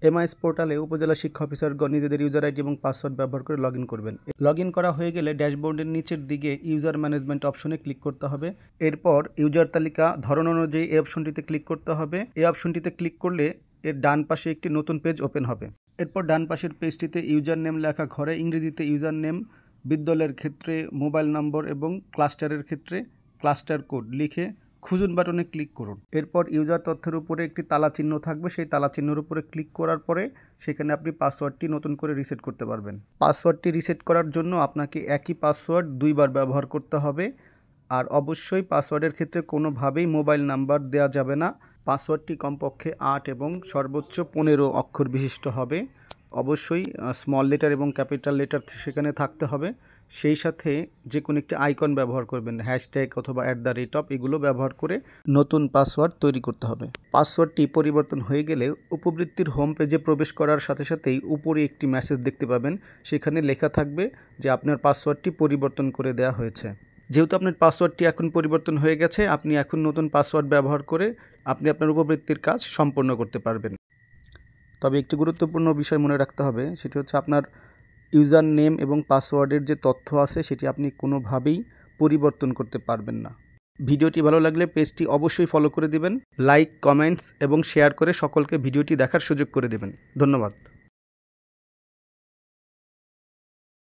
MIS পোর্টালে উপজেলা শিক্ষা অফিসারগণ নিজেদের ইউজার আইডি এবং পাসওয়ার্ড ব্যবহার করে লগ ইন করবেন। লগ ইন করা হয়ে গেলে ড্যাশবোর্ডের নিচের দিকে ইউজার ম্যানেজমেন্ট অপশনে ক্লিক করতে হবে। এরপর ইউজার তালিকা ধরন অনুযায়ী এই অপশনটিতে ক্লিক করতে হবে। এই অপশনটিতে ক্লিক করলে এর ডান পাশে একটি নতুন পেজ ওপেন হবে। এরপর ডান পাশের পেজটিতে ইউজার নেম লেখা ঘরে ইংরেজিতে ইউজার নেম, বিদ্যালয়ের ক্ষেত্রে মোবাইল নম্বর এবং ক্লাস্টারের ক্ষেত্রে ক্লাস্টার কোড লিখে খুঁজুন বাটনে ক্লিক করুন। এরপর ইউজার তথ্যের উপরে একটি তালা চিহ্ন থাকবে, সেই তালা চিহ্নের উপরে ক্লিক করার পরে সেখানে আপনি পাসওয়ার্ডটি নতুন করে রিসেট করতে পারবেন। পাসওয়ার্ডটি রিসেট করার জন্য আপনাকে একই পাসওয়ার্ড 2 বার ব্যবহার করতে হবে। আর অবশ্যই পাসওয়ার্ডের ক্ষেত্রে কোনোভাবেই মোবাইল নাম্বার দেওয়া যাবে না। পাসওয়ার্ডটি কমপক্ষে 8 এবং সর্বোচ্চ 15 অক্ষর বিশিষ্ট হবে। অবশ্যই স্মল লেটার এবং ক্যাপিটাল লেটার সেখানে থাকতে হবে। সেই সাথে যে কোনো একটি আইকন ব্যবহার করবেন, হ্যাশট্যাগ অথবা @, এগুলো ব্যবহার করে নতুন পাসওয়ার্ড তৈরি করতে হবে। পাসওয়ার্ডটি পরিবর্তন হয়ে গেলে উপবৃত্তির হোম পেজে প্রবেশ করার সাথে সাথেই উপরে একটি মেসেজ দেখতে পাবেন, সেখানে লেখা থাকবে যে আপনার পাসওয়ার্ডটি পরিবর্তন করে দেওয়া হয়েছে। যেহেতু আপনার পাসওয়ার্ডটি এখন পরিবর্তন হয়ে গেছে, আপনি এখন নতুন পাসওয়ার্ড ব্যবহার করে আপনি আপনার উপবৃত্তির কাজ সম্পন্ন করতে পারবেন। তবে একটি গুরুত্বপূর্ণ বিষয় মনে রাখতে হবে, সেটি হচ্ছে আপনার ইউজার নেম এবং পাসওয়ার্ডের যে তথ্য আছে সেটি আপনি কোনোভাবেই পরিবর্তন করতে পারবেন না। ভিডিওটি ভালো লাগলে পেজটি অবশ্যই ফলো করে দিবেন, লাইক, কমেন্টস এবং শেয়ার করে সকলকে ভিডিওটি দেখার সুযোগ করে দেবেন। ধন্যবাদ।